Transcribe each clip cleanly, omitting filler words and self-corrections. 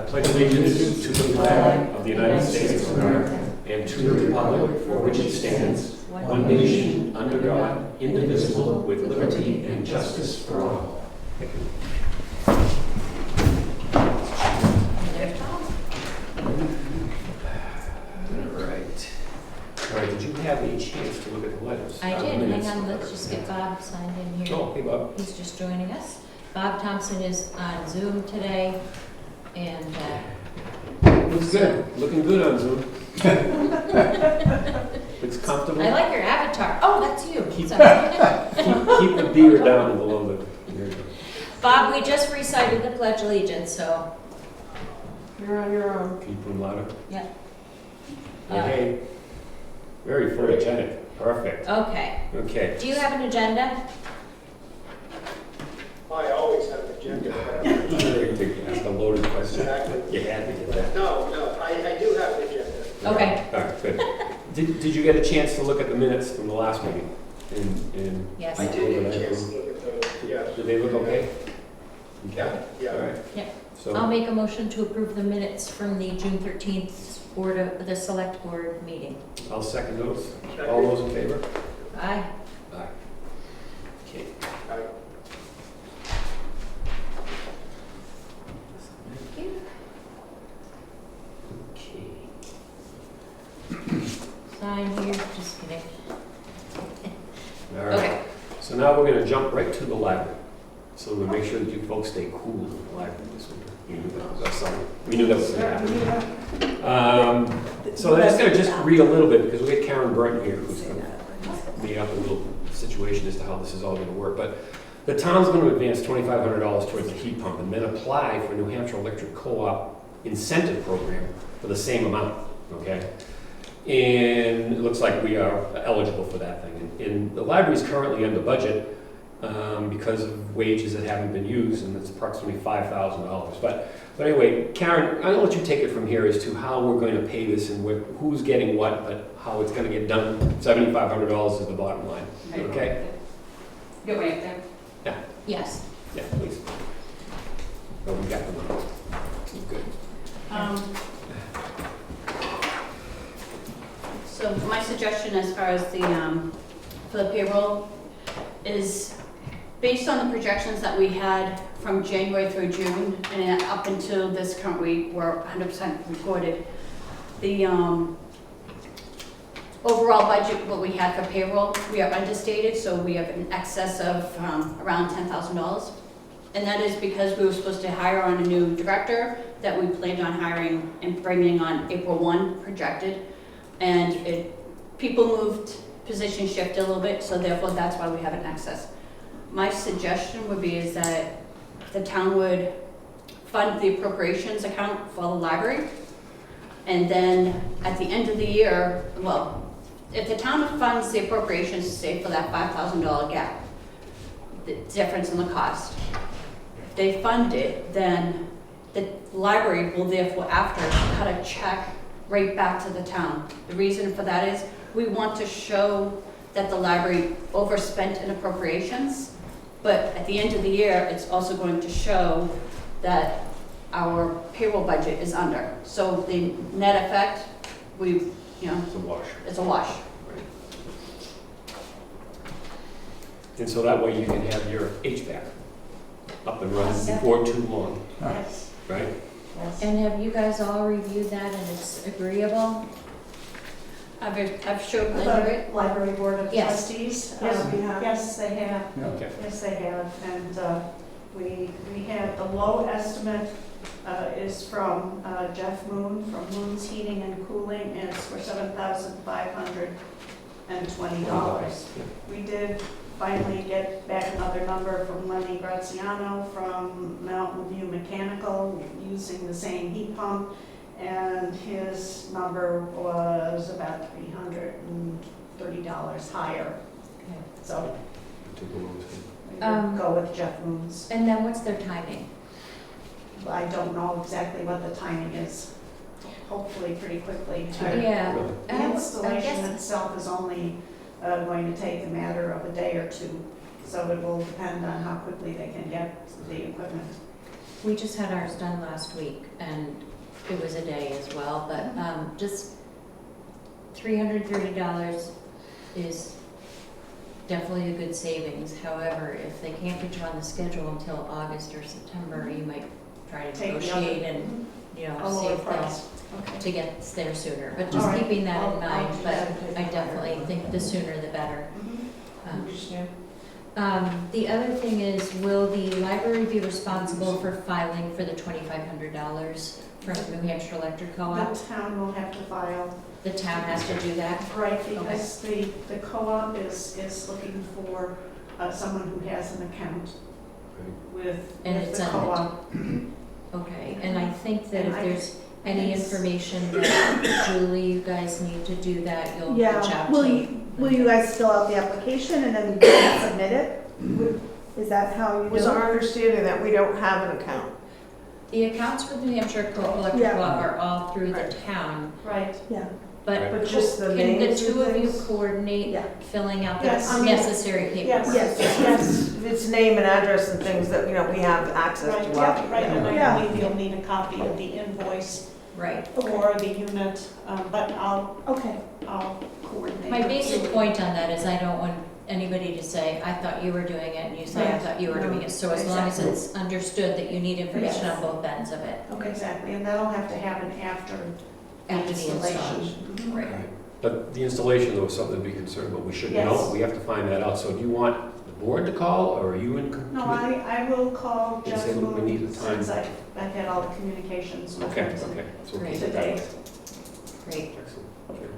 pledge allegiance to the flag of the United States of America and to the republic for which it stands, one nation, under God, indivisible, with liberty and justice for all. Thank you. All right, did you have a chance to look at the letters? I did. Hang on, let's just get Bob signed in here. Oh, hey, Bob. He's just joining us. Bob Thompson is on Zoom today, and Looks good. Looking good on Zoom. Looks comfortable. I like your avatar. Oh, that's you. Keep- Sorry. Keep the beard down and below the. There you go. Bob, we just recited the Pledge of Allegiance, so. You're on your own. Can you put them louder? Yeah. Hey. Very photogenic. Perfect. Okay. Okay. Do you have an agenda? I always have an agenda. Ask a loaded question. Exactly. You had to get that. No, I do have an agenda. Okay. All right, good. Did you get a chance to look at the minutes from the last meeting? Yes. I did get a chance to look at those, yes. Did they look okay? Yeah, yeah. All right. Yep. So, I'll make a motion to approve the minutes from the June 13th the Select Board meeting. I'll second those. All those in favor? Aye. Aye. Okay. Aye. Thank you. Okay. Sign here, just kidding. All right. Okay. So now we're going to jump right to the library. So we make sure that you folks stay cool in the library this winter. We knew that was summer. We knew that was going to happen. So I'm just going to read a little bit because we got Karen Burton here who's going to made up a little situation as to how this is all going to work. But the town's going to advance $2,500 towards the heat pump and then apply for New Hampshire Electric Co-op incentive program for the same amount. Okay. And it looks like we are eligible for that thing. And the library is currently under budget because of wages that haven't been used, and it's approximately $5,000. But anyway, Karen, I'll let you take it from here as to how we're going to pay this and who's getting what, but how it's going to get done. $7,500 is the bottom line. Okay? Go right there. Yes. Yeah, please. Oh, we got the money. Good. So my suggestion as far as the, for the payroll is based on the projections that we had from January through June and up until this current week, we're 100% recorded. The overall budget, what we had for payroll, we are understated, so we have an excess of around $10,000. And that is because we were supposed to hire on a new director that we planned on hiring and bringing on April 1 projected. And people moved, position shifted a little bit, so therefore that's why we have an excess. My suggestion would be is that the town would fund the appropriations account for the library. And then at the end of the year, well, if the town funds the appropriations, say for that $5,000 gap, the difference in the cost, if they fund it, then the library will therefore after cut a check right back to the town. The reason for that is we want to show that the library overspent in appropriations, but at the end of the year, it's also going to show that our payroll budget is under. So the net effect, it's a wash. It's a wash. Right. And so that way you can have your HVAC up and running before too long, Yes. right? Yes. And have you guys all reviewed that and it's agreeable? I've showed The Linda it. Library Board of Yes. Trustees. Yes, we have. Yes, they have. Okay. Yes, they have. And we have, the low estimate is from Jeff Moon, from Moon's Heating and Cooling, and it's for $7,520. We did finally get back another number from Lenny Graziano from Mountain View Mechanical using the same heat pump, and his number was about $330 higher. So we would go with Jeff Moon's. And then what's their timing? I don't know exactly what the timing is. Hopefully pretty quickly. Yeah. The installation itself is only going to take a matter of a day or two, so it will depend on how quickly they can get the equipment. We just had ours done last week, and it was a day as well, but just $330 is definitely a good savings. However, if they can't get you on the schedule until August or September, you might try to Take the negotiate other- and, you know, A see lower if they'll, price. to get there sooner. But All just right. keeping that in I'll mind, do but that. I definitely think the sooner the better. Mhm. Um, The other thing is, will the library be responsible for filing for the $2,500 from New Hampshire Electric Co-op? The town will have to file, The town has to do that? right, because the co-op is looking for someone who has an account with And with it's the on co-op. Okay, and I think that if And I- there's any information that Julie, you guys need to do that, you'll reach Yeah, out to. will you guys fill out the application and then submit it? Is that how you do Was it? our understanding that we don't have an account? The accounts with New Hampshire Electric Yeah. Co-op are all through the Right. town, Right. Yeah, but But just the can the names two and of you things? coordinate Yeah. filling out the Yes, I mean- necessary paperwork? Yes, Yes. yes. If it's name and address and things that, we have access Right, to. yeah, right, and Yeah. I believe you'll need a copy of the invoice Right. for the unit, but I'll okay. coordinate. My basic point on that is I don't want anybody to say, I thought you were doing it, and you say, I Right. thought you were doing it. So as long as Exactly. it's understood that you need information Yes. on both ends of it, Okay, exactly, and that'll have to happen after after the installation. installation. Right. But the installation, though, is something to be concerned about. We should Yes. know, we have to find that out. So do you want the board to call, or are you in? No, I will call Yes, Jeff they would- we need Moon the time. since I've had all the communications with Okay, him okay. So we'll Great. keep it today. that. Great. Excellent. Okay.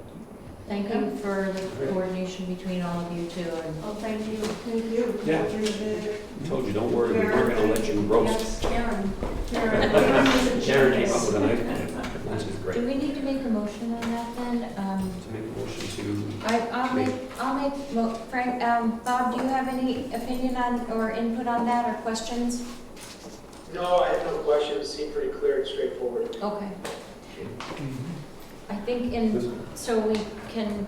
Thank you for the coordination between all of you too, and Oh, thank you. Thank you. Yeah. I told you, don't worry, we weren't gonna let you roast. Yes, Karen. Sharon came up with an idea, which is do great. we need to make a motion on that then? To make a motion I'll make, Frank, Bob, do you have any opinion on, or input on that, or questions? No, I have no questions, seem pretty clear and straightforward. Okay. I think so we can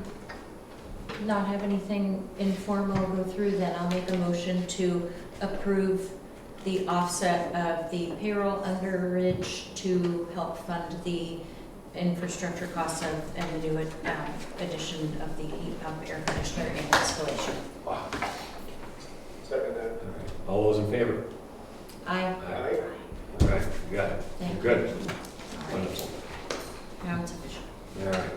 not have anything informal go through, then I'll make a motion to approve the offset of the payroll underage to help fund the infrastructure costs of, and the new addition of the heat pump, air conditioner, and installation. Second that. All those in favor? Aye. Aye. All right, you got it. Thank you. Good. All right, Wonderful. now it's official. All right.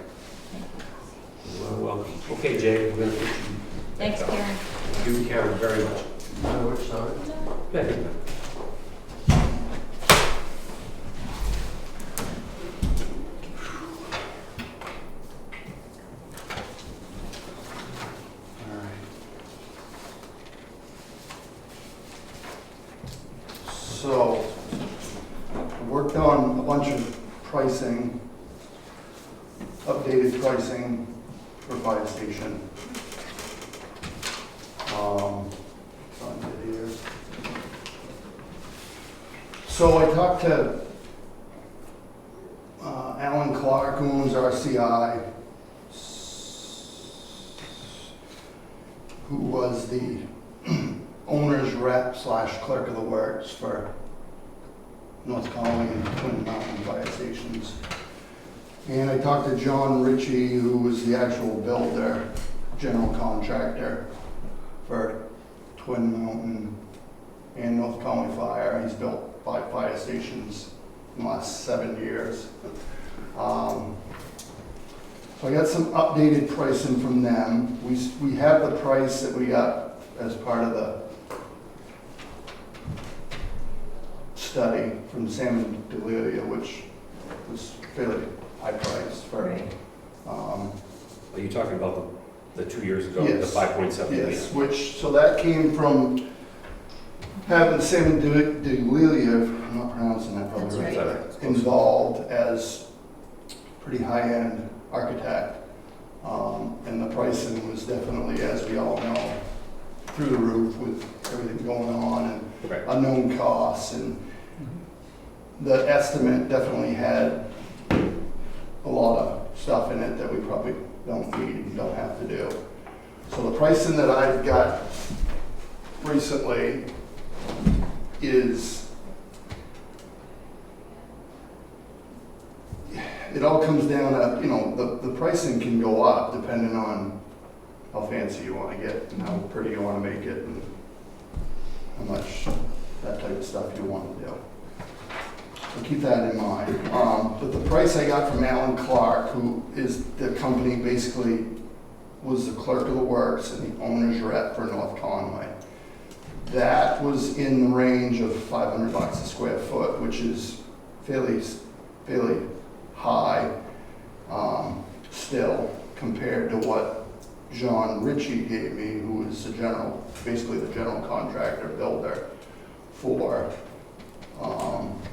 Thank you. Well, welcome. Okay, Jay, we're gonna put you. Thanks, Karen. Thank you, Karen, very much. Which side? Good. All right. So, I worked on a bunch of pricing, updated pricing for fire station. Find it here. So I talked to Alan Clark, who owns RCI, who was the owner's rep / clerk of the works for North Colony and Twin Mountain fire stations. And I talked to John Ritchie, who was the actual builder, general contractor for Twin Mountain and North Colony Fire. He's built 5 fire stations in the last 7 years. So I got some updated pricing from them. We have the price that we got as part of the study from Sam and Delia, which was fairly high price for. Right. Are you talking about the 2 years ago, the Yes. 5.7 million? Yes, so that came from having Sam and Delia, I'm not pronouncing that probably That's right, right. involved as pretty high-end architect. And the pricing was definitely, as we all know, through the roof with everything going on and Okay. unknown costs. And the estimate definitely had a lot of stuff in it that we probably don't need and don't have to do. So the pricing that I've got recently is it all comes down to, you know, the pricing can go up depending on how fancy you want to get and how pretty you want to make it and how much that type of stuff you want to do. So keep that in mind. But the price I got from Alan Clark, who is the company, basically was the clerk of the works and the owner's rep for North Conway. That was in the range of $500 a square foot, which is fairly high still compared to what John Ritchie gave me, who is basically the general contractor builder for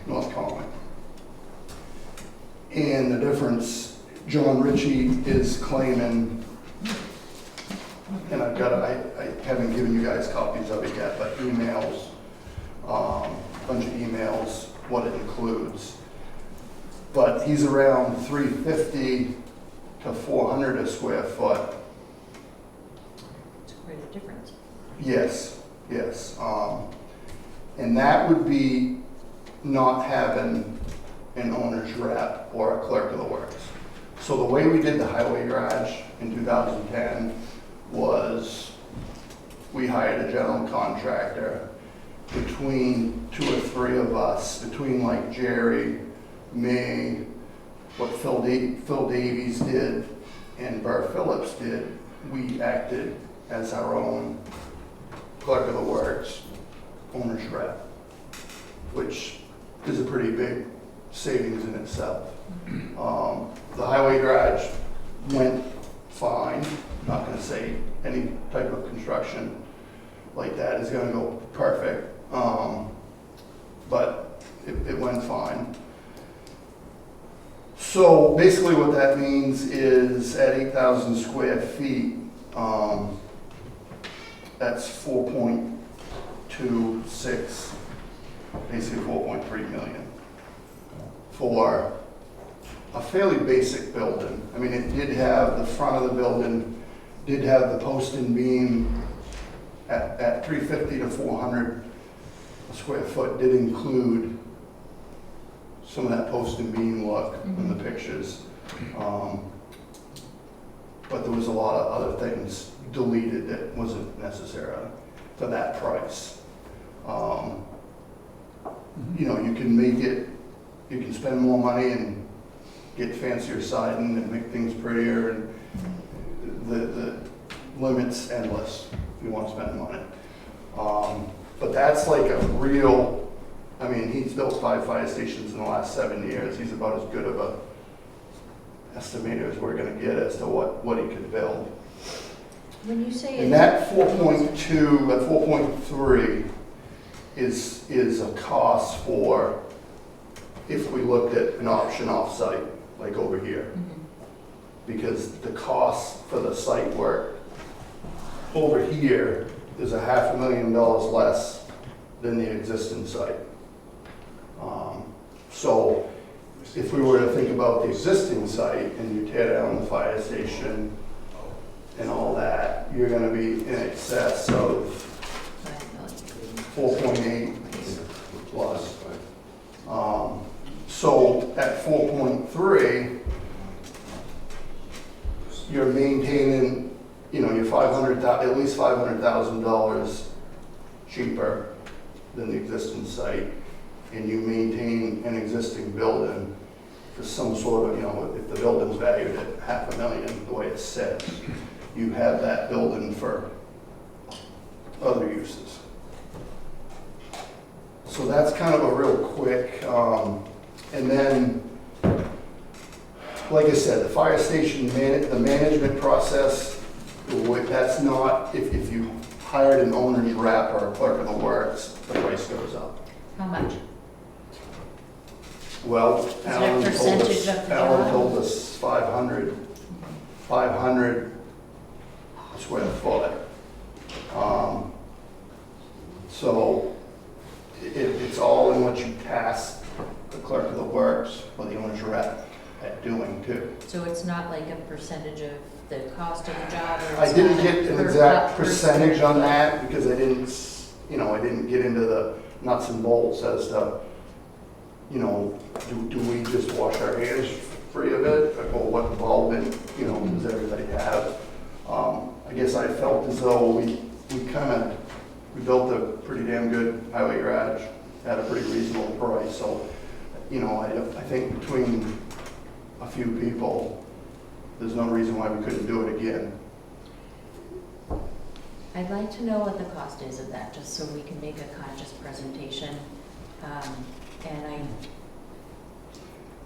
North Conway. And the difference, John Ritchie is claiming, and I haven't given you guys copies of it yet, but emails, a bunch of emails, what it includes. But he's around $350 to $400 a square foot. It's quite a difference. Yes. And that would be not having an owner's rep or a clerk of the works. So the way we did the highway garage in 2010 was we hired a general contractor. Between 2 or 3 of us, between like Jerry, me, what Phil Davies did, and Burr Phillips did, we acted as our own clerk of the works, owner's rep, which is a pretty big savings in itself. The highway garage went fine. Not going to say any type of construction like that is going to go perfect, but it went fine. So basically what that means is at 8,000 square feet, that's 4.26, basically 4.3 million for a fairly basic building. I mean, it did have, the front of the building did have the post and beam at 350 to 400 a square foot, did include some of that post and beam look in the pictures. But there was a lot of other things deleted that wasn't necessary for that price. You know, you can make it, you can spend more money and get fancier siding and make things prettier, and the limit's endless if you want to spend money. But that's like a real, I mean, he's built 5 fire stations in the last 7 years. He's about as good of a estimator as we're going to get as to what he could build. When you say And that 4.2, that 4.3 is a cost for if we looked at an option off-site, like over here. Because the cost for the site work over here is $500,000 less than the existing site. So if we were to think about the existing site and you tear down the fire station and all that, you're going to be in excess of 4.8 plus. So at 4.3, you're maintaining, you know, you're at least $500,000 cheaper than the existing site, and you maintain an existing building for some sort of, you know, if the building's valued at $500,000, the way it says, you have that building for other uses. So that's kind of a real quick, and then, like I said, the fire station, the management process, that's not, if you hired an owner's rep or a clerk of the works, the price goes up. How much? Well, Is it a percentage of the Alan job? told us 500 a square foot. So it's all in what you task the clerk of the works or the owner's rep at doing too. So it's not like a percentage of the cost of the job? Or I it's didn't not get a an per exact cut per percentage square on foot? that because I didn't get into the nuts and bolts as to, you know, do we just wash our hands free of it, or what involvement, you know, does everybody have? I guess I felt as though we built a pretty damn good highway garage at a pretty reasonable price, so, you know, I think between a few people, there's no reason why we couldn't do it again. I'd like to know what the cost is of that, just so we can make a conscious presentation. And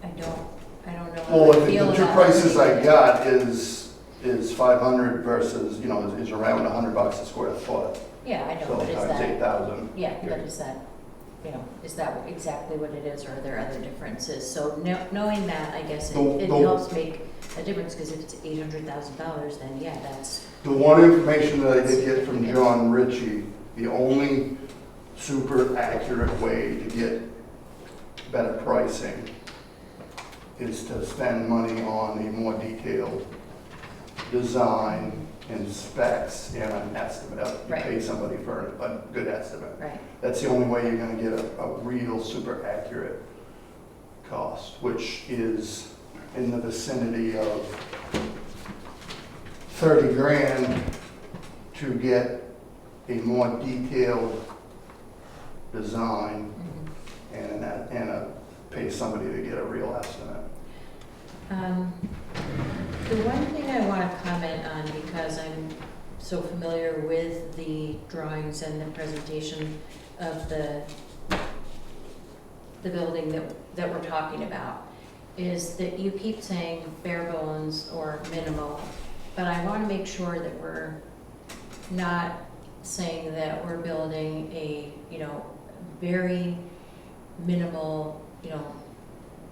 I don't know Well, how I feel the two about prices I it. got is 500 versus, you know, is around $100 a square foot. Yeah, I know, So but is times that, 8,000. yeah, but is that, you know, is that exactly what it is, or are there other differences? So knowing that, I guess it helps make a difference, because if it's $800,000, then yeah, that's. The one information that I did get from John Ritchie, the only super accurate way to get better pricing is to spend money on a more detailed design and specs and an estimate. You Right. pay somebody for a good estimate. Right. That's the only way you're gonna get a real super accurate cost, which is in the vicinity of 30 grand to get a more detailed design and pay somebody to get a real estimate. The one thing I want to comment on, because I'm so familiar with the drawings and the presentation of the building that we're talking about, is that you keep saying bare bones or minimal, but I want to make sure that we're not saying that we're building a, you know, very minimal, you know,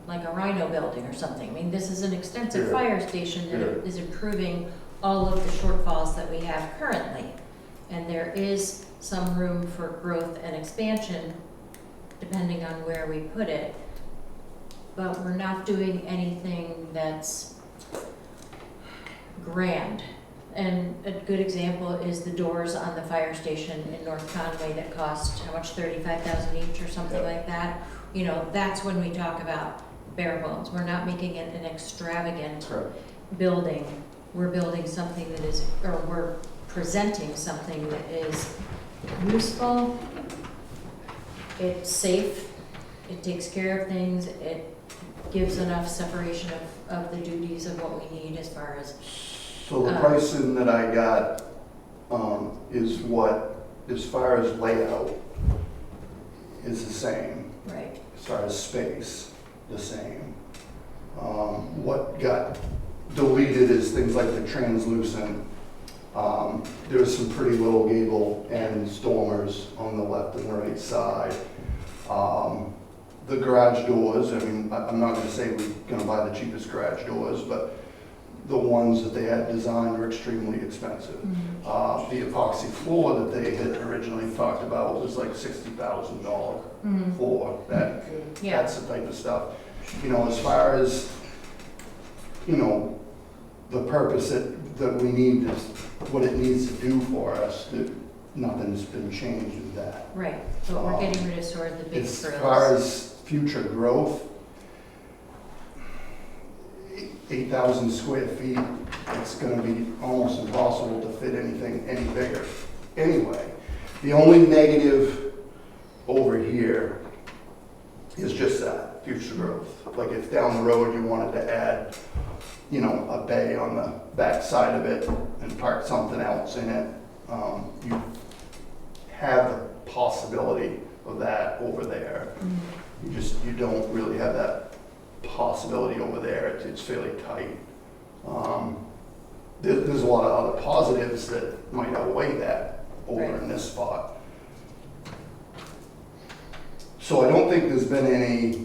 like a Rhino building or something. I mean, this is an extensive Yeah. fire station that Yeah. is improving all of the shortfalls that we have currently. And there is some room for growth and expansion, depending on where we put it. But we're not doing anything that's grand. And a good example is the doors on the fire station in North Conway that cost, how much, 35,000 each or something Yep. like that? You know, that's when we talk about bare bones. We're not making it an extravagant Correct. building. We're building something that is, or we're presenting something that is useful, it's safe, it takes care of things, it gives enough separation of the duties of what we need as far as. So the pricing that I got is what, as far as layout, is the same. Right. As far as space, the same. What got deleted is things like the translucent. There's some pretty little gable and dormers on the left and the right side. The garage doors, I mean, I'm not gonna say we're gonna buy the cheapest garage doors, but the ones that they had designed were extremely expensive. The epoxy floor that they had originally talked about was like $60,000 floor. Yeah. That's the type of stuff. You know, as far as, you know, the purpose that we need, is what it needs to do for us, nothing's been changed with that. Right, but we're getting rid of sort of the big As frills. far as future growth, 8,000 square feet, it's gonna be almost impossible to fit anything any bigger anyway. The only negative over here is just that, future growth. Like if down the road you wanted to add, you know, a bay on the back side of it and park something else in it, you have the possibility of that over there. You don't really have that possibility over there. It's fairly tight. There's a lot of other positives that might outweigh that over Right. in this spot. So I don't think there's been any,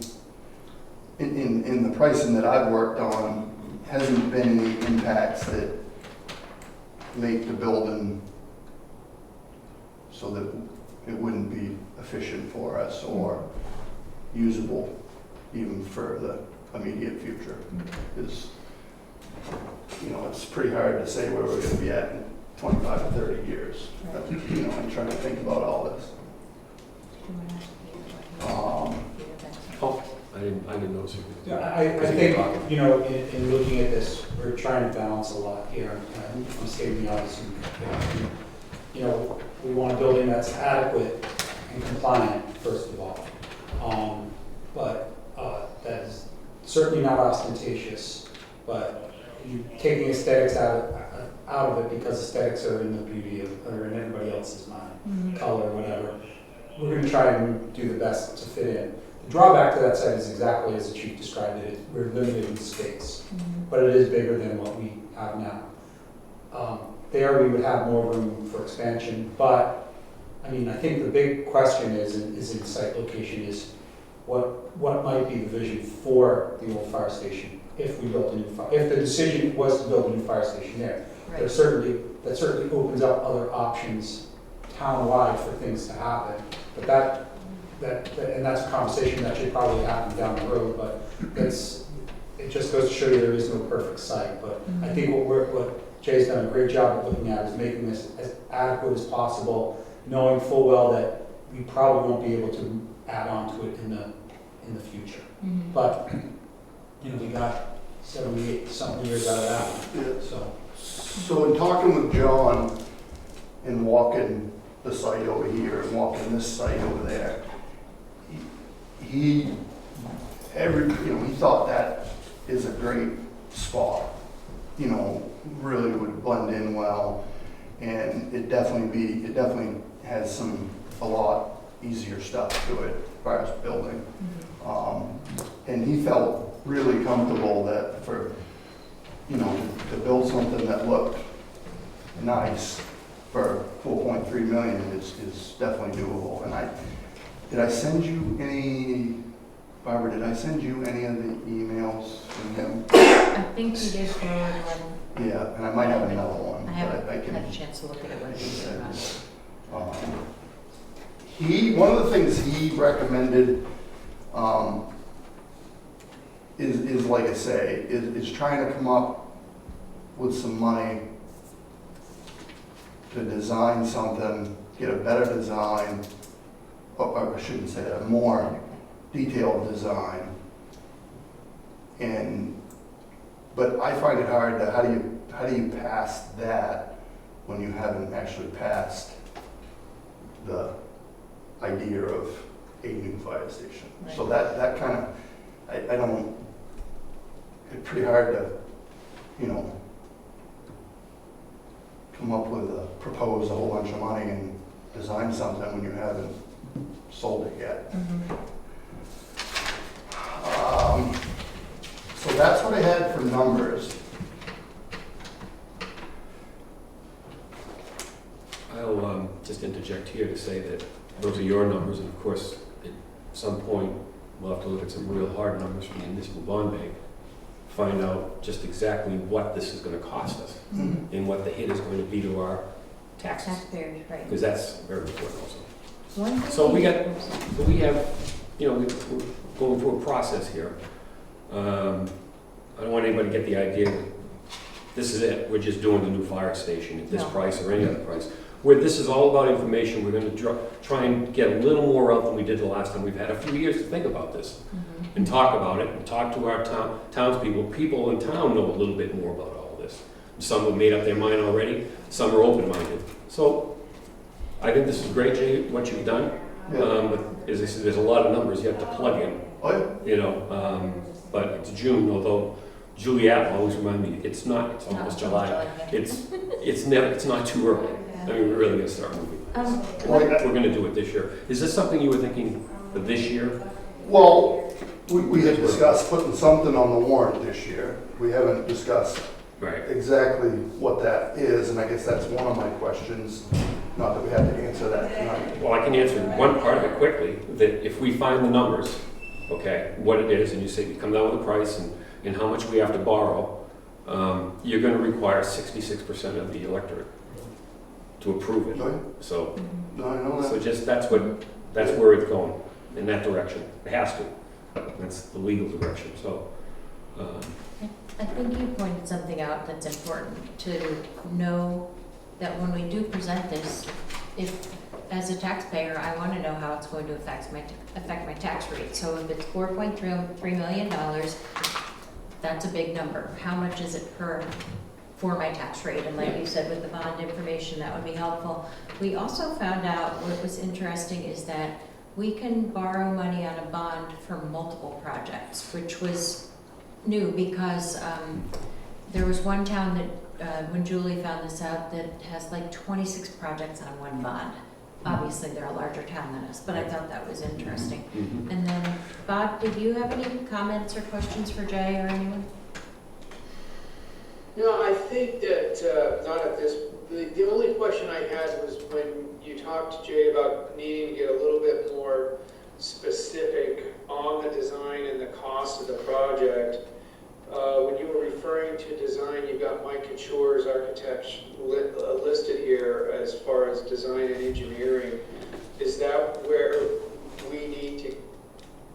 in the pricing that I've worked on, hasn't been any impacts that make the building so that it wouldn't be efficient for us or usable even for the immediate future. Is, you know, it's pretty hard to say where we're gonna be at in 25 to 30 years. But, you know, I'm trying to think about all this. Oh, didn't notice it. Yeah, I think, you know, in looking at this, we're trying to balance a lot here. I'm stating the obvious. You know, we want a building that's adequate and compliant, first of all. But that is certainly not ostentatious, but you taking aesthetics out of it because aesthetics are in the beauty of, or in everybody else's mind, color, whatever. We're going to try and do the best to fit in. The drawback to that site is exactly as the chief described it. We're limited in space, but it is bigger than what we have now. There we would have more room for expansion, but I mean, I think the big question is in site location is what might be the vision for the old fire station if we built a new fire, if the decision was to build a new fire station there. Right. That certainly opens up other options town-wide for things to happen. But and that's a conversation that should probably happen down the road, but it just goes to show you there is no perfect site. But I think what Jay's done a great job of looking at is making this as adequate as possible, knowing full well that we probably won't be able to add on to it in the future. But, you know, we got 78 something years out of that, Yeah. so. So in talking with John and walking the site over here and walking this site over there, he thought that is a great spot. You know, really would blend in well, and it definitely has a lot easier stuff to it as far as building. And he felt really comfortable that for, you know, to build something that looked nice for 4.3 million is definitely doable. And did I send you any, Barbara, did I send you any of the emails from him? I think you did forward one. Yeah, and I might have another one. I haven't but I can, had a chance to look at it when it's one of the things he recommended is like I say, is trying to come up with some money to design something, get a better design, or I shouldn't say that, a more detailed design. But I find it hard to, how do you pass that when you haven't actually passed the idea of a new fire station? Right. So that kind of, I don't, it's pretty hard to, you know, come up with propose a whole bunch of money and design something when you haven't sold it yet. So that's what I had for numbers. I'll just interject here to say that those are your numbers, and of course, at some point, we'll have to look at some real hard numbers from the municipal bond bank, find out just exactly what this is going to cost us and what the hit is going to be to our taxes, taxpayers, right. because that's very important also. One thing So we you- have, you know, we're going through a process here. I don't want anybody to get the idea that this is it, we're just doing the new fire station at this No. price or any other price. Where this is all about information, we're going to try and get a little more out than we did the last time. We've had a few years to think about this and talk about it and talk to our townspeople. People in town know a little bit more about all this. Some have made up their mind already, some are open-minded. So I think this is great, Jay, what you've done. But as I said, there's a lot of numbers you have to plug in, Oh, yeah. you know. But it's June, although Juliet always remind me, it's not, it's almost July. It's not too early. I mean, we're really gonna start moving. We're gonna do it this year. Is this something you were thinking for this year? Well, we had discussed putting something on the warrant this year. We haven't discussed Right. exactly what that is, and I guess that's one of my questions. Not that we have to answer that tonight. Well, I can answer one part of it quickly, that if we find the numbers, okay, what it is, and you say, you come down with a price and how much we have to borrow, you're gonna require 66% of the electorate to approve it. No, So, no, I know so that. just, that's where it's going, in that direction. It has to. That's the legal direction, so. I think you pointed something out that's important to know, that when we do present this, if as a taxpayer, I want to know how it's going to affect my tax rate. So if it's $4.3 million, that's a big number. How much is it for my tax rate? And like you said, with the bond information, that would be helpful. We also found out what was interesting is that we can borrow money on a bond for multiple projects, which was new because there was one town that, when Julie found this out, that has like 26 projects on one bond. Obviously, they're a larger town than us, but I thought that was interesting. And then, Bob, did you have any comments or questions for Jay or anyone? No, I think that, not at this, the only question I had was when you talked to Jay about needing to get a little bit more specific on the design and the cost of the project. When you were referring to design, you've got Mike Couture's architects listed here as far as design and engineering. Is that where we need to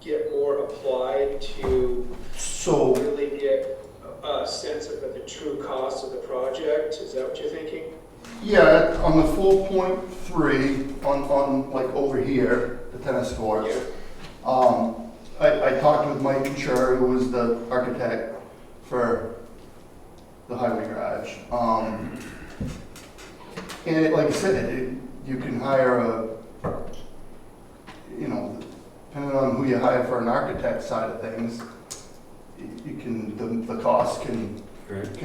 get more applied to So, really get a sense of the true cost of the project? Is that what you're thinking? yeah, on the 4.3, on like over here, the tennis courts, Yeah. I talked with Mike Couture, who was the architect for the highway garage. And like I said, you can hire depending on who you hire for an architect side of things, you can, the cost can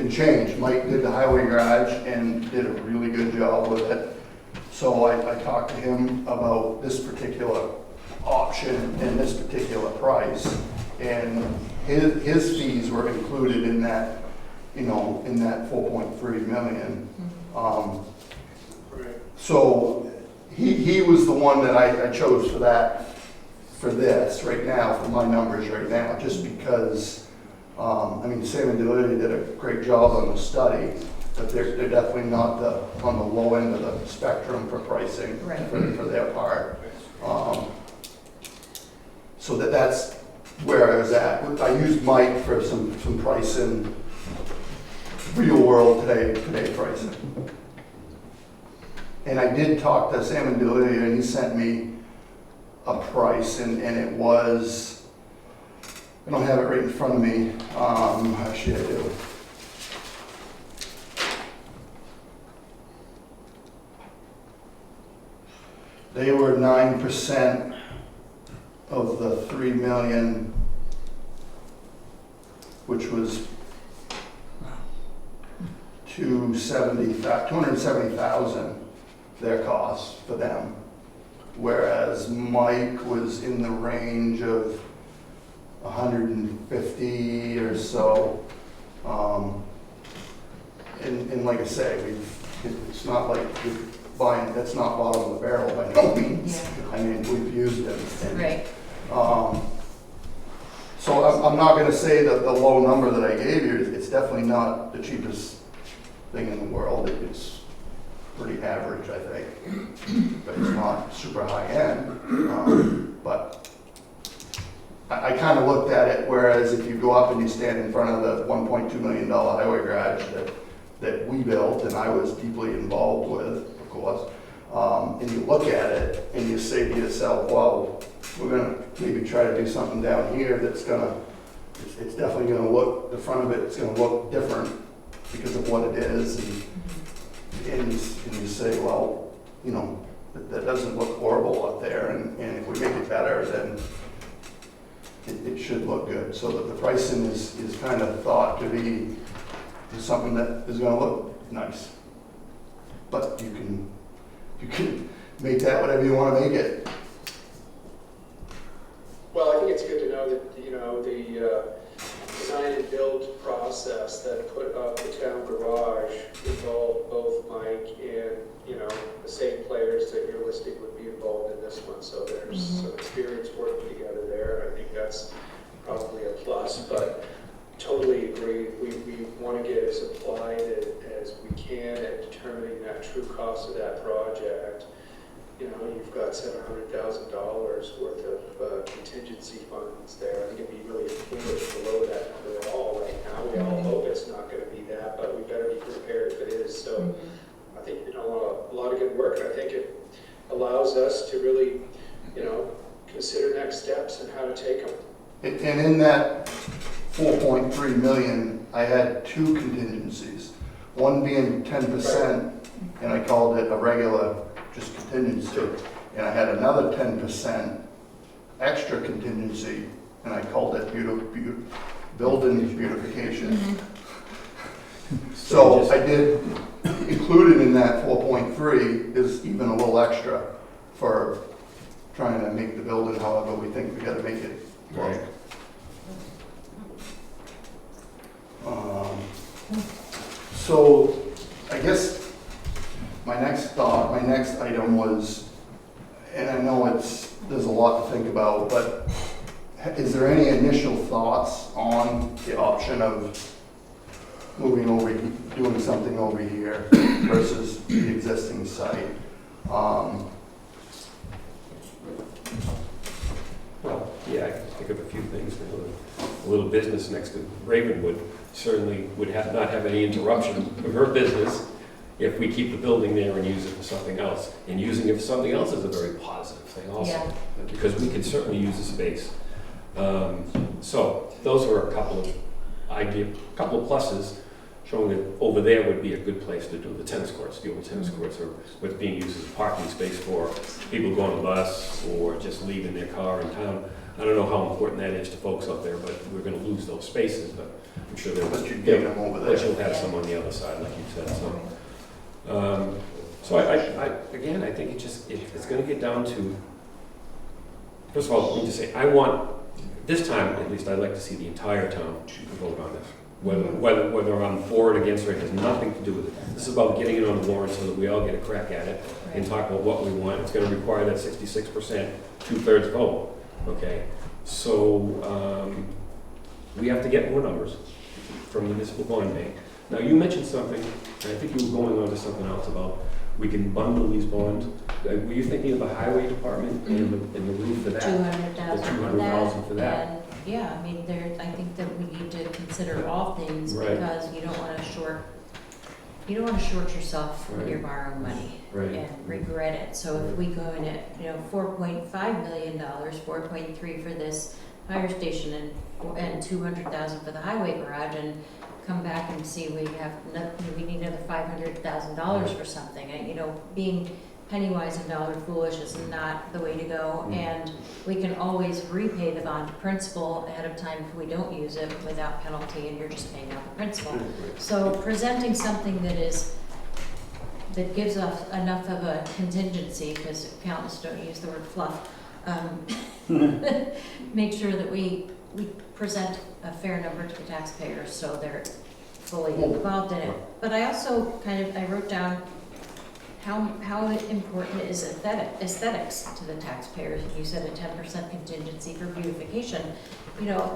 change. Mike did the highway garage and did a really good job with it. So I talked to him about this particular option and this particular price. And his fees were included in that, in that 4.3 million. Right. So he was the one that I chose for this right now, for my numbers right now, just because, Sam and Delaney did a great job on the study, but they're definitely not on the low end of the spectrum for pricing for their part. So that's where I was at. I used Mike for some pricing, real world today pricing. And I did talk to Sam and Delaney, and he sent me a price, and it was, I don't have it right in front of me, actually I do. They were 9% of the 3 million, which was 270,000, their cost for them. Whereas Mike was in the range of 150 or so. And like I say, it's not like we're buying, that's not bottom of the barrel by no means. Yeah. We've used it. Right. So I'm not gonna say that the low number that I gave you, it's definitely not the cheapest thing in the world. It's pretty average, I think, but it's not super high end. But I kind of looked at it, whereas if you go up and you stand in front of the $1.2 million highway garage that we built and I was deeply involved with, of course, and you look at it and you say to yourself, well, we're gonna maybe try to do something down here that's it's definitely gonna look, the front of it's gonna look different because of what it is, and you say, well, that doesn't look horrible up there, and if we make it better, then it should look good. So that the pricing is kind of thought to be something that is gonna look nice. But you can make that whatever you wanna make it. Well, I think it's good to know that, the design and build process that put up the town garage involved both Mike and, the same players that you're listing would be involved in this one. So there's some experience working together there, and I think that's probably a plus, but totally agree. We want to get as applied as we can at determining that true cost of that project. You've got $700,000 worth of contingency funds there. I think it'd be really foolish below that number at all right now. We all hope it's not going to be that, but we better be prepared if it is. So I think, a lot of good work, and I think it allows And in that 4.3 million, I had two contingencies. One being 10%, and I called it a regular, just contingency. And I had another 10% extra contingency, and I called it building beautification. So I did, included in that 4.3 is even a little extra for trying to make the building however we think we gotta make it work. Right. So I guess my next item was, and I know there's a lot to think about, but is there any initial thoughts on the option of moving over, doing something over here versus the existing site? Well, yeah, I can think of a few things. You know, a little business next to Ravenwood certainly would not have any interruption of her business if we keep the building there and use it for something else. And using it for something else is a very positive thing also, Yeah. because we can certainly use the space. So those are a couple of pluses, showing that over there would be a good place to do the tennis courts. The old tennis courts are what's being used as a parking space for people going to bus or just leaving their car in town. I don't know how important that is to folks out there, but we're gonna lose those spaces, but I'm sure they'll But you'd get them over but you'll there. have some on the other side, like you said, so. So again, I think it's gonna get down to, first of all, let me just say, this time, at least, I'd like to see the entire town vote on this. Whether I'm for it, against, or it has nothing to do with it. This is about getting it on the warrant so that we all get a crack at it and talk about what we want. It's gonna require that 66%, 2/3 vote, okay? So, we have to get more numbers from the municipal bond bank. Now, you mentioned something, and I think you were going on to something else about, we can bundle these bonds. Were you thinking of the highway department and the roof for that? 200,000 The for 200,000 for that. And, yeah, I mean, I think that we need to consider all things Right. because you don't want to short yourself when you're borrowing money Right. and regret it. So if we go in at, $4.5 million, 4.3 for this fire station and 200,000 for the highway garage and come back and see we need another $500,000 for something. Being penny wise and dollar foolish is not the way to go. And we can always repay the bond principal ahead of time if we don't use it without penalty and you're just paying out the principal. So presenting something that gives us enough of a contingency, because accountants don't use the word fluff, make sure that we present a fair number to the taxpayers so they're fully involved in it. But I also I wrote down how important is aesthetics to the taxpayers. You said a 10% contingency for beautification.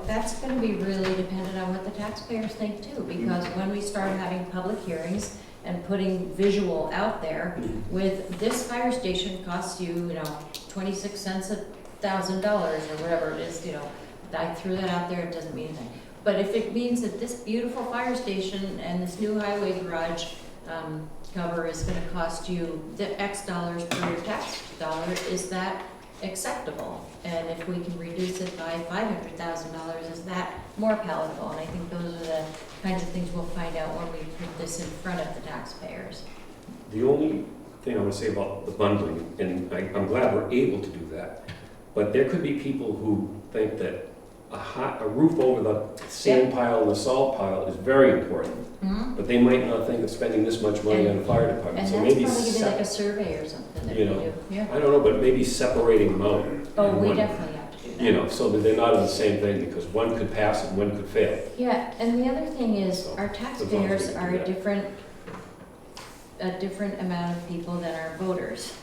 That's going to be really dependent on what the taxpayers think too, because when we start having public hearings and putting visual out there with this fire station costs you, 26 cents $1,000 or whatever it is, I threw that out there, it doesn't mean anything. But if it means that this beautiful fire station and this new highway garage cover is going to cost you the X dollars per your tax dollar, is that acceptable? And if we can reduce it by $500,000, is that more palatable? And I think those are the kinds of things we'll find out when we put this in front of the taxpayers. The only thing I want to say about the bundling, and I'm glad we're able to do that, but there could be people who think that a roof over the sand pile and the salt pile is very important, but they might not think of spending this much money on the fire department. And So that's maybe probably gonna be like a survey or something that we do. Yeah. I don't know, but maybe separating them out. Oh, in we one, definitely have to do that. so that they're not in the same thing, because one could pass and one could fail. Yeah, and the other thing is, So, our taxpayers we can are do a that. different amount of people than our voters.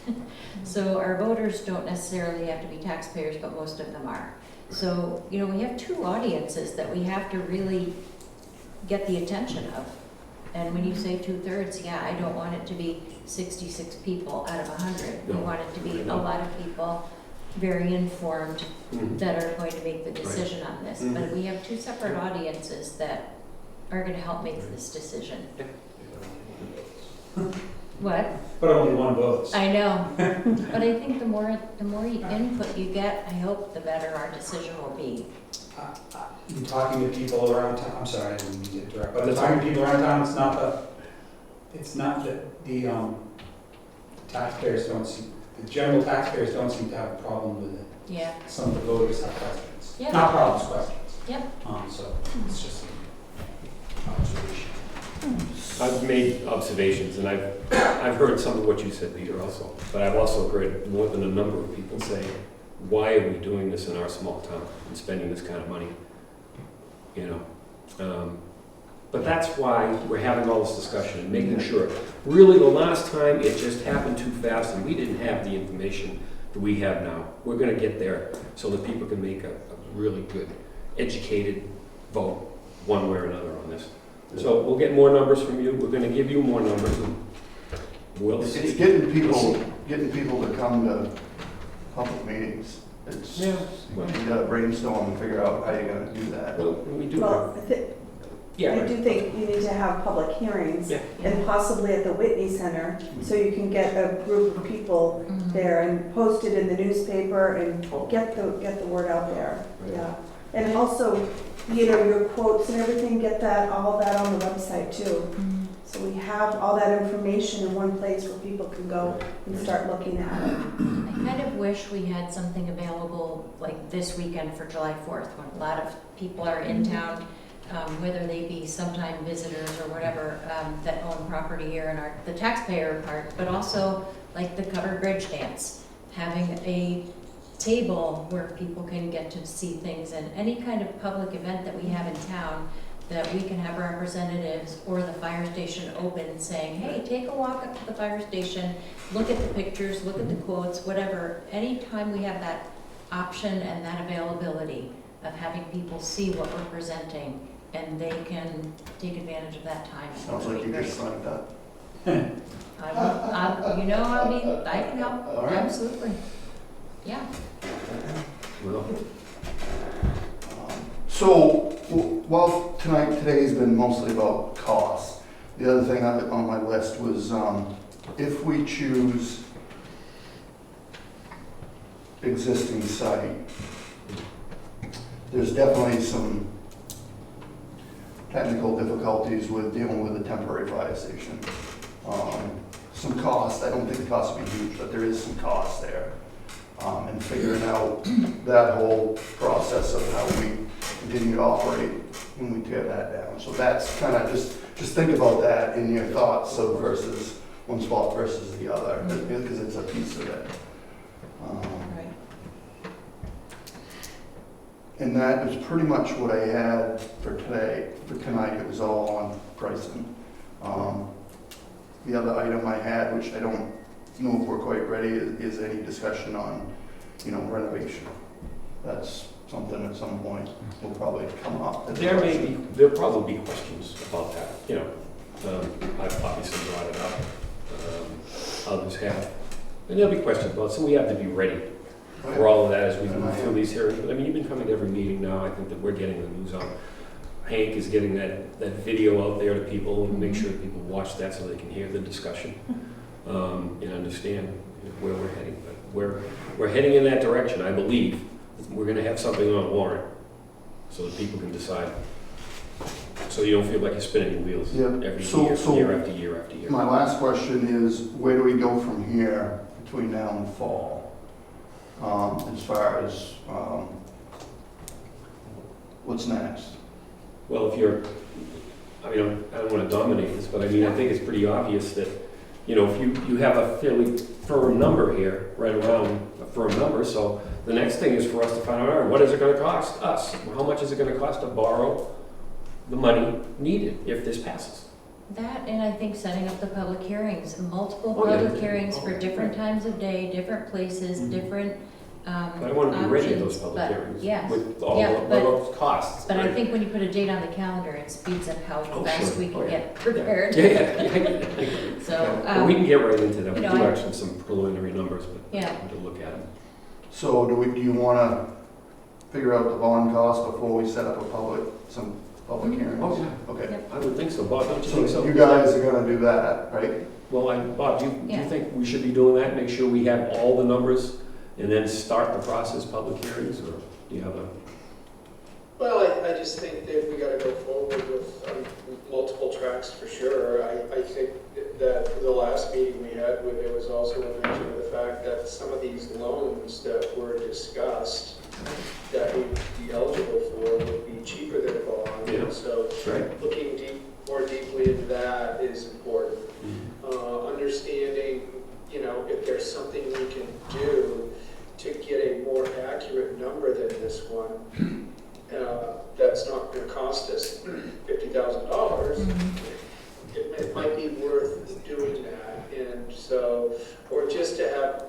So our voters don't necessarily have to be taxpayers, but most of them are. So, we have two audiences that we have to really get the attention of. And when you say 2/3, yeah, I don't want it to be 66 people out of 100. We No, want it to be I a know. lot of people very informed Mhm. that are going to make the decision on this. But we have two separate audiences that are gonna help make this decision. What? But only one votes. I know, but I think the more input you get, I hope the better our decision will be. in talking to people around town, I'm sorry, I didn't mean to interrupt, but in talking to people around town, it's not that the taxpayers don't seem, the general taxpayers don't seem to have a problem with it. Yeah, Some of the voters have questions. Yeah. Not problems, questions. Yep. So it's just an observation. I've made observations, and I've heard some of what you said, Peter, also. But I've also heard more than a number of people say, why are we doing this in our small town and spending this kind of money? You know? But that's why we're having all this discussion and making sure. Really, the last time, it just happened too fast, and we didn't have the information that we have now. We're gonna get there so that people can make a really good, educated vote, one way or another on this. So we'll get more numbers from you, we're gonna give you more numbers, and we'll It's see. getting people to come to public meetings. It's, Yeah, you gotta brainstorm and figure out how you're gonna do that. well, we do Well, have, I yeah, do think you need to have public hearings, Yeah. and possibly at the Whitney Center, so you can get a group of people Mhm. there and post it in the newspaper and Oh. get the word out there, Right. yeah. And also, you know, your quotes and everything, get that, all that on the website too. Mhm. So we have all that information in one place where people can go and start looking at it. I kind of wish we had something available like this weekend for July 4th, when a lot of people are in town, whether they be sometime visitors or whatever, that own property here and are the taxpayer part, but also like the covered bridge dance, having a table where people can get to see things, and any kind of public event that we have in town, that we can have representatives or the fire station open saying, hey, take a walk up to the fire station, look at the pictures, look at the quotes, whatever. Anytime we have that option and that availability of having people see what we're presenting, and they can take advantage of that time. Sounds like you just signed up. You know, I mean, I can help, All right. absolutely. Yeah. well, So, well, today's been mostly about cost. The other thing on my list was, if we choose existing site, there's definitely some technical difficulties with dealing with a temporary fire station. Some cost, I don't think the cost will be huge, but there is some cost there. And figuring out that whole process of how we continue to operate when we tear that down. So that's kind of just think about that in your thoughts of versus one spot versus the other, because it's a piece of it. Right. And that was pretty much what I had for today. For tonight, it was all on pricing. The other item I had, which I don't know if we're quite ready, is any discussion on, renovation. That's something at some point will probably come up. as a question. there'll probably be questions about that, I've obviously brought it up, others have. And there'll be questions about it, so we have to be ready for all of that as we move through these hearings. But I mean, you've been coming to every meeting now, I think that we're getting the news out. Hank is getting that video out there to people and make sure that people watch that so they can hear the discussion and understand where we're heading. But we're heading in that direction, I believe. We're gonna have something on warrant so that people can decide. So you don't feel like you're spinning your wheels Yeah. every year, So year after year after year. my last question is, where do we go from here between now and fall? As far as, what's next? Well, if you're, I mean, I don't want to dominate this, but I mean, I think it's pretty obvious that, if you have a fairly firm number here, right around a firm number, so the next thing is for us to find out, all right, what is it going to cost us? How much is it going to cost to borrow the money needed if this passes? That, and I think setting up the public hearings, multiple Oh, yeah. public hearings for different times of day, different places, Mhm. different But I want to be ready at those options, public but, hearings yes. with all Yeah, but- those costs. But I right? think when you put a date on the calendar, it speeds up how Oh, fast sure. we can Oh, yeah. get prepared. Yeah. So, But we can get right into them. We you know, do I- actually some preliminary numbers, but Yeah. to look at them. So do you want to figure out the bond cost before we set up some public Mhm. hearings? Oh, yeah. Okay. Yep. I would think so, Bob, don't you think so? So you guys are going to do that, right? Well, Bob, do you Yeah. think we should be doing that, make sure we have all the numbers and then start the process, public hearings, or do you have a? Well, I just think that we gotta go forward with multiple tracks for sure. I think that the last meeting we had, where there was also a mention of the fact that some of these loans that were discussed that we'd be eligible for would be cheaper than a bond. Yeah. So That's right. looking more deeply into that is important. Understanding, if there's something we can do to get a more accurate number than this one, that's not going to cost us $50,000. It might be worth doing that, and so, or just to have,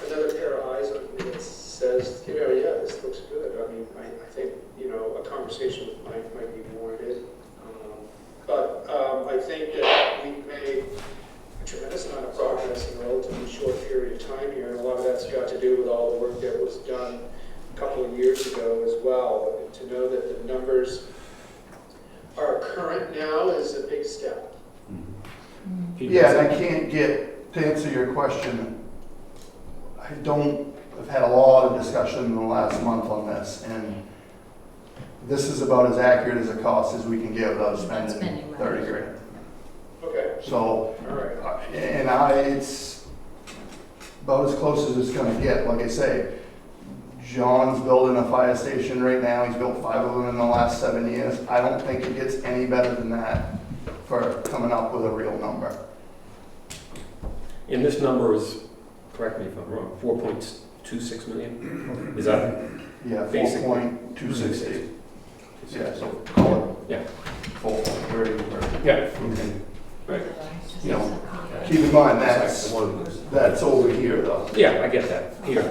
another pair of eyes on me that says, yeah, this looks good. I mean, I think, a conversation with Mike might be warranted. But I think that we've made a tremendous amount of progress in a relatively short period of time here, and a lot of that's got to do with all the work that was done a couple of years ago as well. And to know that the numbers are current now is a big step. Yeah, and I can't to answer your question, I've had a lot of discussion in the last month on this, and this is about as accurate as a cost as we can get without spending Spending 30 grand. Okay, So, all right. it's about as close as it's gonna get. Like I say, John's building a fire station right now. He's built 5 of them in the last 7 years. I don't think it gets any better than that for coming up with a real number. And this number is, correct me if I'm wrong, 4.26 million? Is that? Yeah, Basically. 4.260. Yeah, so call it. Yeah. 4.3. Yeah. Right. Keep in mind, that's over here though. Yeah, I get that. Here.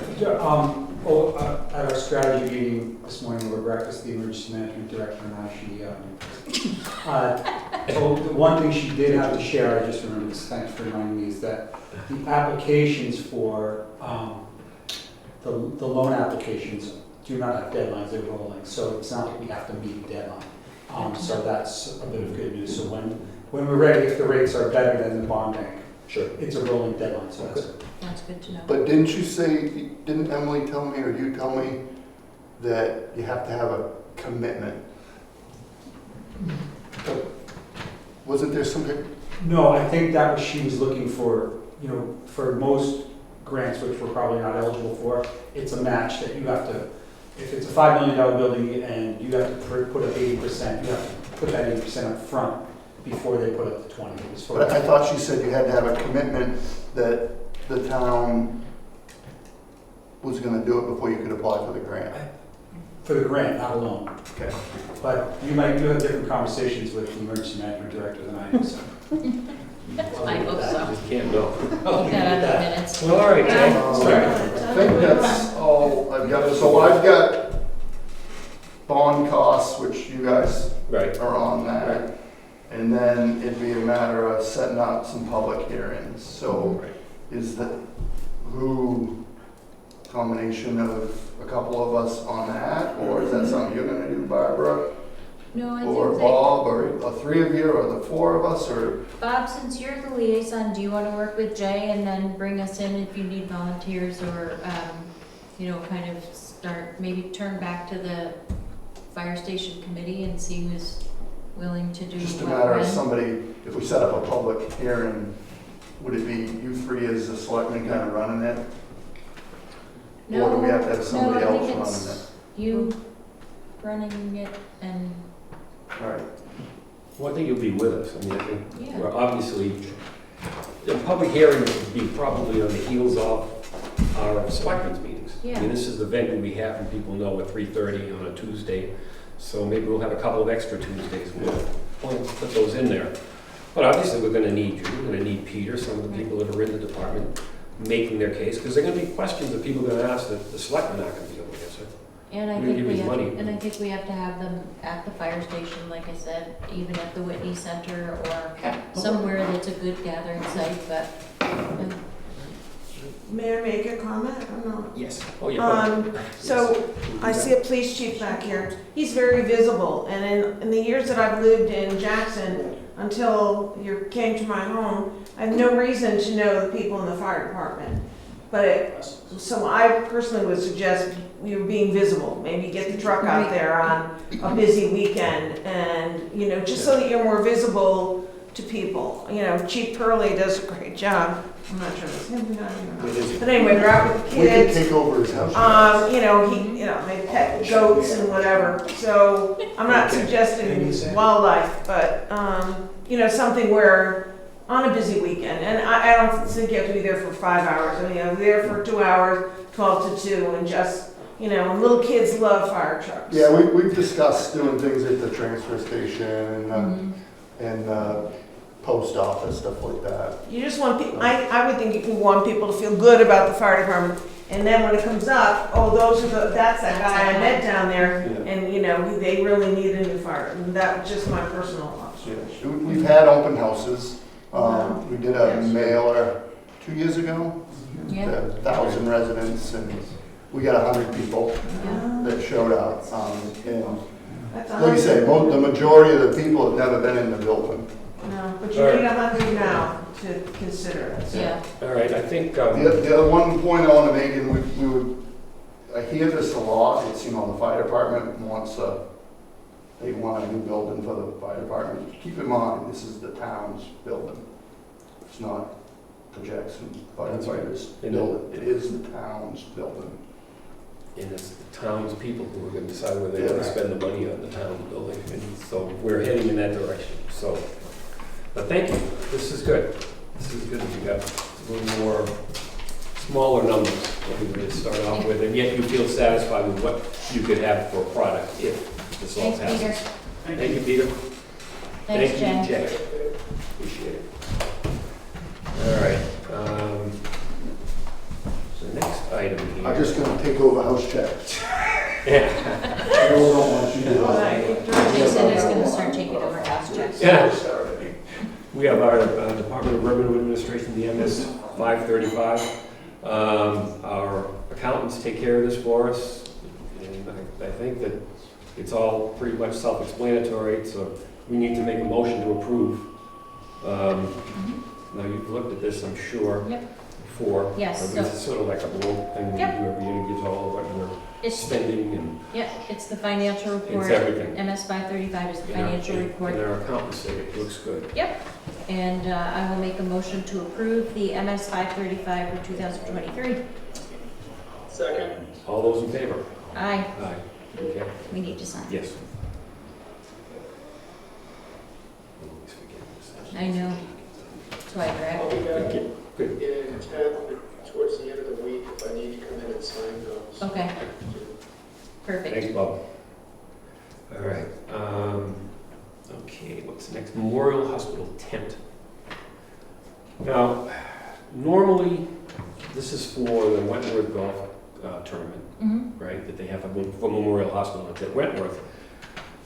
At our strategy meeting this morning over breakfast, the emergency management director and I, the one thing she did have to share, I just remembered this, thanks for reminding me, is that the applications for, the loan applications do not have deadlines, they're rolling, so it's not like we have to meet a deadline. So that's a bit of good news. So when we're ready, if the rates are better than the bond bank, Sure. it's a rolling deadline, so that's good. That's good to know. But didn't Emily tell me, or you tell me, that you have to have a commitment? Wasn't there something? No, I think that was, she was looking for, for most grants, which we're probably not eligible for, it's a match that you have to, if it's a $5 million building and you have to put up 80%, you have to put that 80% up front before they put up the 20. But I thought she said you had to have a commitment that the town was gonna do it before you could apply for the grant. For the grant, not a loan. Okay. But you have different conversations with the emergency management director than I do, so. I hope so. Just can't know. Keep that out of the minutes. Well, all right, Jay. I think that's all I've got. So I've got bond costs, which you guys Right. are on that. And then it'd be a matter of setting up some public hearings. So Right. is that combination of a couple of us on that? Or is that something you're gonna do, Barbara? No, I Or think Bob, or the 3 of you, or the 4 of us, or? that, Bob, since you're the liaison, do you want to work with Jay and then bring us in if you need volunteers or, kind of start, maybe turn back to the fire station committee and see who's willing to do Just a what matter of when? somebody, if we set up a public hearing, would it be you 3 as the selectmen kind of running it? Or do we have to have somebody No, I else think running it's it? you running it and, All right. Well, I think you'll be with us. I mean, I think yeah. we're obviously, the public hearing would be probably on the heels of our selectmen's meetings. I Yeah. mean, this is the venue we have, and people know at 3:30 on a Tuesday, so maybe we'll have a couple of extra Tuesdays. We'll put those in there. But obviously, we're gonna need you, we're gonna need Peter, some of the people that are in the department making their case, because they're gonna be questions that people are gonna ask that the selectmen aren't gonna be able to answer. And I We're think gonna we give have, you money. and I think we have to have them at the fire station, like I said, even at the Whitney Center or somewhere that's a good gathering site, but, May I make a comment or not? Yes. Oh, yeah. So I see a police chief back here. He's very visible, and in the years that I've lived in Jackson, until you came to my home, I have no reason to know the people in the fire department. So I personally would suggest you're being visible, maybe get the truck out there on a busy weekend and, you know, just so that you're more visible to people. You know, Chief Pearlie does a great job. I'm not sure if it's him or not, I don't know. But anyway, they're out with the We could kids. take over his house. They pet goats and whatever, so I'm not suggesting wildlife, but, something where, on a busy weekend, and I don't think you have to be there for 5 hours, I mean, I'm there for 2 hours, 12 to 2, and just, little kids love fire trucks. Yeah, we've discussed doing things at the transfer station and post office, stuff like that. You just want people, I would think you want people to feel good about the fire department, and then when it comes up, that's that guy I met down there, Yeah. and, they really need a new fire, and that's just my personal observation. We've had open houses. Wow. We did a Yes. mailer 2 years ago, Yeah, to 1,000 residents, and we got 100 people yeah. that showed up. And That's like you say, the majority of the people have never been in the building. No, but you need 100 now to consider it. So. Yeah, All right, I think, The other one point I want to make, and I hear this a lot, it's, the fire department they want a new building for the fire department. Keep in mind, this is the town's building. It's not the Jackson firefighters' building. It is the town's building. and it's the townspeople who are gonna decide whether they wanna spend the money on the town building, and so we're heading in that direction, so. But thank you, this is good. This is good that you got a little more smaller numbers that we would start off with, and yet you feel satisfied with what you could have for a product if this all Thanks, passes. Peter. Thank you, Peter. Thanks, Thank you, Jen. Jay. Appreciate it. All right, so the next item here. I'm just gonna take over house checks. Yeah. I really don't want you to do that. Jason is gonna start taking over house checks. Yeah. We have our Department of Revenue Administration, the MS 535. Our accountants take care of this for us, and I think that it's all pretty much self-explanatory, so we need to make a motion to approve. Now, you've looked at this, I'm sure. Yep. Before. Yes, This is sort of like a little thing we do Yep. every year, gives all of what we're It's, spending and yeah, it's the financial report. it's everything. MS 535 is the And our- financial report. And our accountants say it looks good. And I will make a motion to approve the MS 535 for 2023. Second? All those in favor? Aye, Aye. Okay, we need to sign. yes. Always forget this. I know. That's why I grabbed I'll it. be back Good, good. in town towards the end of the week if I need to come in and sign those. Okay, perfect. Thanks, Bob. All right, okay, what's next? Memorial Hospital tent. Now, normally, this is for the Wentworth Golf Tournament, Mm-hmm. right, that they have for Memorial Hospital at Wentworth.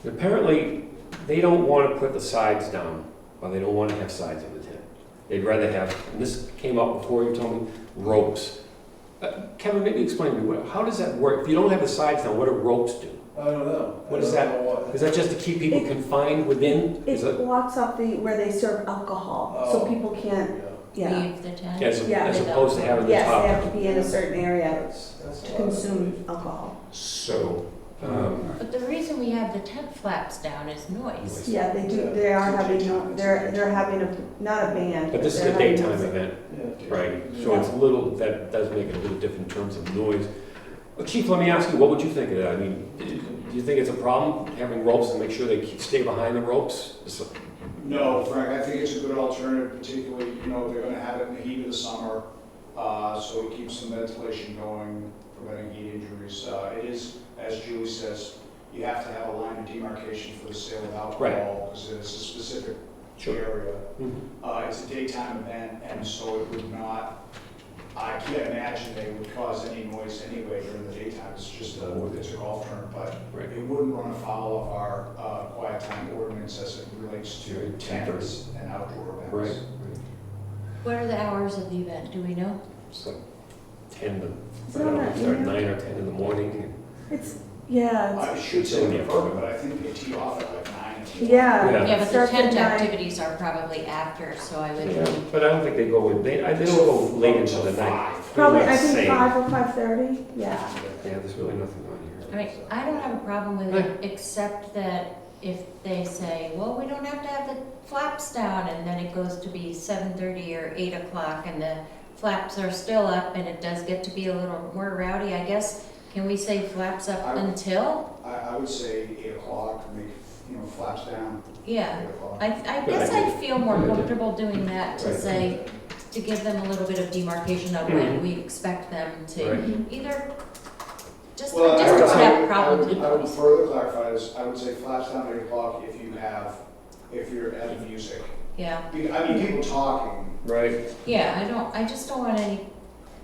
Apparently, they don't want to put the sides down, or they don't want to have sides on the tent. They'd rather have, and this came up before, you told me, ropes. Kevin, maybe explain to me, how does that work? If you don't have the sides down, what do ropes do? I don't know. What is that? Is that just to keep people confined within? Is It it blocks off where they serve alcohol, so people can't, yeah. Leave the tent. as Yeah. opposed to having the Yes, top? they have to be in a certain area That's to consume alcohol. So, But the reason we have the tent flaps down is noise. Yeah, they do, they are having, they're having not a band. but this is they're a having daytime music. event, Yeah. right? So it's a little, that does make it a little different in terms of noise. Well, Chief, let me ask you, what would you think of that? I mean, do you think it's a problem having ropes and make sure they stay behind the ropes? No, Frank, I think it's a good alternative, particularly, they're gonna have it in the heat of the summer, so it keeps the ventilation going, preventing heat injuries. It is, as Julie says, you have to have a line of demarcation for the sale of alcohol, because it's a specific area. Mhm. It's a daytime event, and so it would not, I can't imagine they would cause any noise anyway during the daytime. It's just it's a golf tournament, but Right. it wouldn't run afoul of our quiet time ordinance as it relates to Right. tents and outdoor events. Right. What are the hours of the event, do we know? It's like 10 to, Is I it don't on know, that start email? 9 or 10 in the morning. It's, yeah, I should say the program, but I think they tee off at like 9. yeah. Yeah. Yeah, but the Starts at tent 9. activities are probably after, so I would. Yeah, but I don't think they go, they don't go late into the night. 5. Probably, not I think saying. 5 or 5:30, yeah. Yeah, there's really nothing on here. I mean, I don't have a problem with it, except that if they say, well, we don't have to have the flaps down, and then it goes to be 7:30 or 8 o'clock, and the flaps are still up, and it does get to be a little more rowdy, I guess, can we say flaps up until? I would say 8 o'clock, make, flaps down. Yeah, 8 o'clock. I guess I'd feel more comfortable doing that, to say, to give them a little bit of demarcation of when we expect them to Right. either, just Well, a I step probably. would further clarify this, I would say flaps down 8 o'clock if you're at music. Yeah, I mean, people talking, Right, yeah, I just don't want any,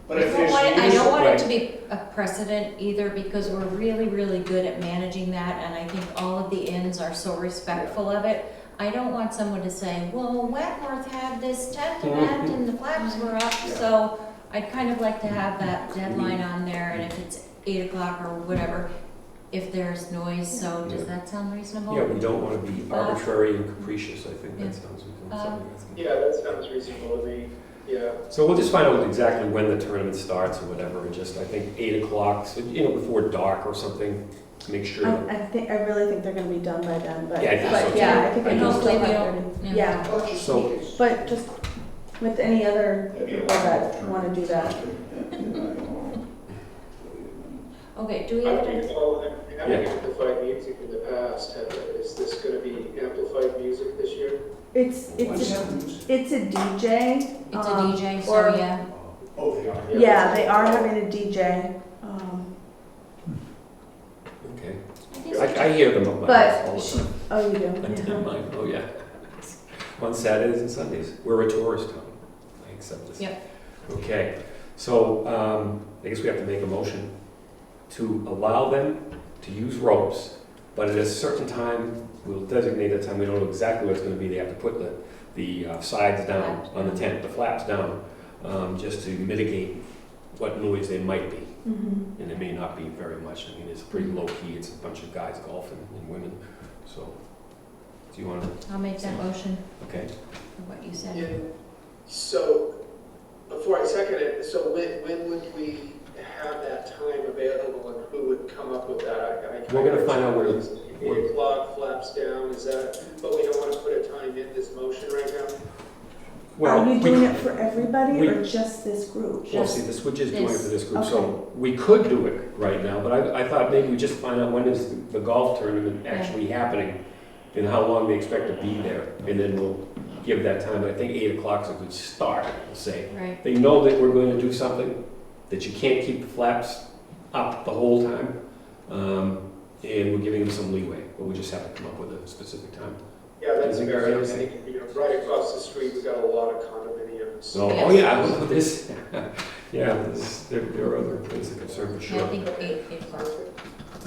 but I if don't there's want it, I music. don't want it to be a precedent either, because we're really, really good at managing that, and I think all of the inns are so respectful of it. I don't want someone to say, well, Wentworth had this tent event and the flags were up, Yeah. so I'd kind of like to have that deadline on there, and if it's 8 o'clock or whatever, if there's noise, so does that sound reasonable? yeah, we don't want to be arbitrary and capricious, I think Yeah. that sounds reasonable. Yeah, that sounds reasonable to me, yeah. So we'll just find out exactly when the tournament starts or whatever, and just, I think, 8 o'clock, so, before dark or something, to make sure. I really think they're gonna be done by then, but, Yeah, I think so, but too. yeah, I think I it know. goes till Hopefully we 5:30. don't- Yeah, So, but just with any other people that wanna do that. Okay, do we I have think to, it's all having Yeah. amplified music in the past. Is this going to be amplified music this year? It's a DJ. it's a DJ, so or- yeah, Oh, they are. Yeah, they are having a DJ. okay. I think I hear them all the But- time. Oh, you do? I did mine, oh, yeah. On Saturdays and Sundays. We're a tourist town. I accept this. Yep. Okay, so I guess we have to make a motion to allow them to use ropes, but at a certain time, we'll designate a time, we don't know exactly what it's gonna be, they have to put the sides down on the tent, the flaps down, just to mitigate what noise there might be. Mhm. And it may not be very much, I mean, it's pretty low key, it's a bunch of guys golfing and women, so. Do you wanna, I'll make that motion okay? for what you said. Yeah. So, before I second it, so when would we have that time available and who would come up with that? We're gonna find out where- 8 o'clock, flaps down, is that, but we don't want to put a time in this motion right now? Are you we- doing it for everybody we- or just this group? Well, see, this, we're just doing it for this group, Okay. so we could do it right now, but I thought maybe we just find out when is the golf tournament actually happening and how long they expect to be there, and then we'll give that time. I think 8 o'clock's a good start, we'll say. Right, They know that we're going to do something, that you can't keep the flaps up the whole time, and we're giving them some leeway, but we just have to come up with a specific time. Yeah, that's Is it fair. I fair? think, right across the street, we've got a lot of condominiums. So, oh yeah, look at this, yeah, there are other things of concern for yeah, I sure. think 8 o'clock.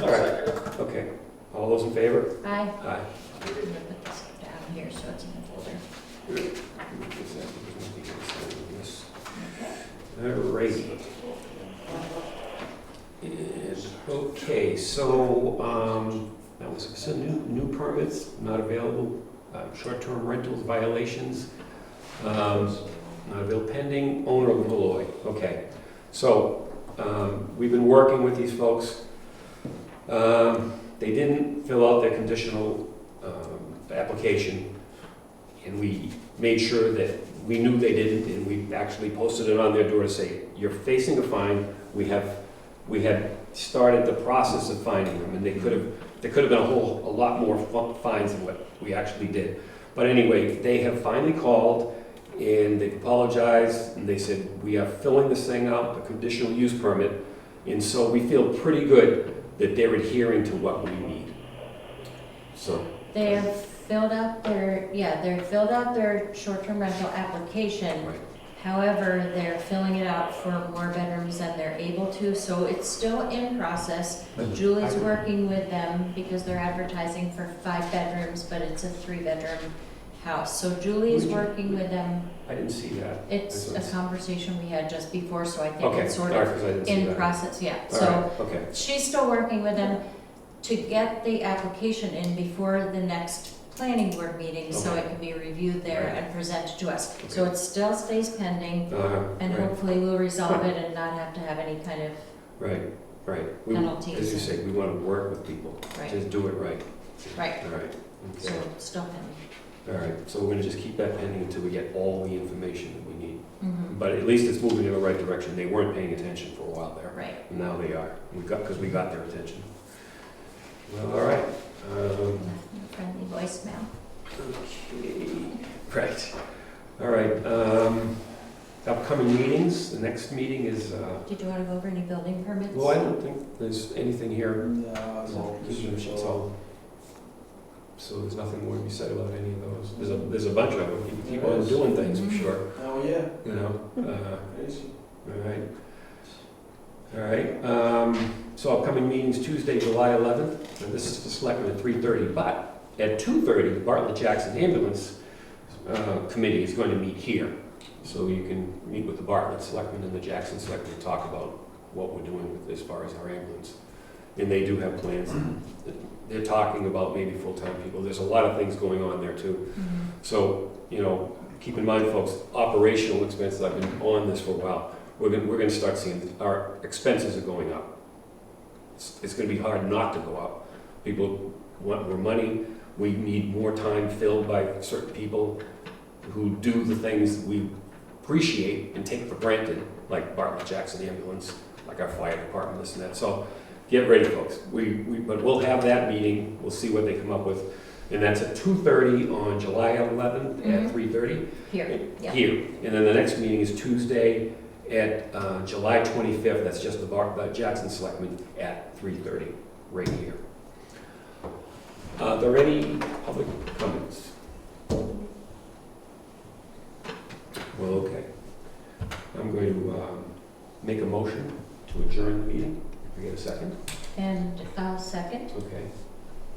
All right, okay, all those in favor? Aye. Aye. I'm gonna put this down here so it's in the folder. Alrighty. And, okay, so, that was some new permits, not available, short-term rentals violations, not available pending, owner of Malloy. Okay, so, we've been working with these folks. They didn't fill out their conditional application, and we made sure that we knew they didn't, and we actually posted it on their door to say, you're facing a fine. We had started the process of finding them, and there could have been a lot more fines than what we actually did. But anyway, they have finally called, and they've apologized, and they said, we are filling this thing out, the conditional use permit, and so we feel pretty good that they're adhering to what we need. So, They're filled out their short-term rental application. right. However, they're filling it out for more bedrooms than they're able to, so it's still in process. Julie's working with them because they're advertising for 5 bedrooms, but it's a 3-bedroom house. So Julie's working with them. I didn't see that. It's a conversation we had just before, so I think Okay, it's sort all right, of 'cause I didn't see in that. process, yeah. All So right, okay, she's still working with them to get the application in before the next planning board meeting, so Okay. it can be reviewed there Right. and presented to us. So Okay. it still stays pending, and Right, hopefully we'll resolve it and not have to have any kind of, right. We- penalties As you and- say, we want to work with people, right, just do it right. right, All right, so okay. it's still pending. All right, so we're gonna just keep that pending until we get all the information that we need. Mhm. But at least it's moving in the right direction. They weren't paying attention for a while there. Right. Now they are. Because we got their attention. Well, all right. Friendly voicemail. Okay, right. All right, upcoming meetings, the next meeting is, Did you want to go over any building permits? well, I don't think there's anything here. No, It's all- So there's nothing more to be said about any of those. There's a bunch of them. You keep on doing things, I'm sure, Oh, yeah, you know? crazy. All right. All right, so upcoming meetings, Tuesday, July 11th, and this is for Selectmen at 3:30, but at 2:30, the Bartlett Jackson Ambulance Committee is going to meet here. So you can meet with the Bartlett Selectmen and the Jackson Selectmen and talk about what we're doing with as far as our ambulance. And they do have plans. They're talking about maybe full-time people. There's a lot of things going on there too. Mhm. So, you know, keep in mind, folks, operational expenses, I've been on this for a while. We're gonna start seeing our expenses are going up. It's gonna be hard not to go up. People want more money. We need more time filled by certain people who do the things we appreciate and take for granted, like Bartlett Jackson Ambulance, like our fire department, this and that. So get ready, folks. But we'll have that meeting. We'll see what they come up with. And that's at 2:30 on July 11th at Mhm. 3:30 Here, yeah. here. And then the next meeting is Tuesday at July 25th. That's just the Jackson Selectmen at 3:30, right here. Are there any public comments? Well, okay. I'm going to make a motion to adjourn the meeting. Can I get a second? And second, Okay.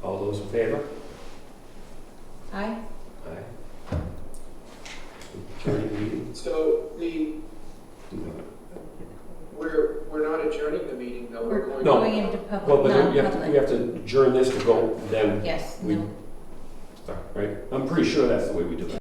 All those in favor? aye? Aye. Adjourning the meeting? So Do we're not adjourning the meeting, though, we're We're going. No. going into that. Well, public, but we have non-public. to adjourn this to go, then, Yes, we- no. right? I'm pretty sure that's the way we do it.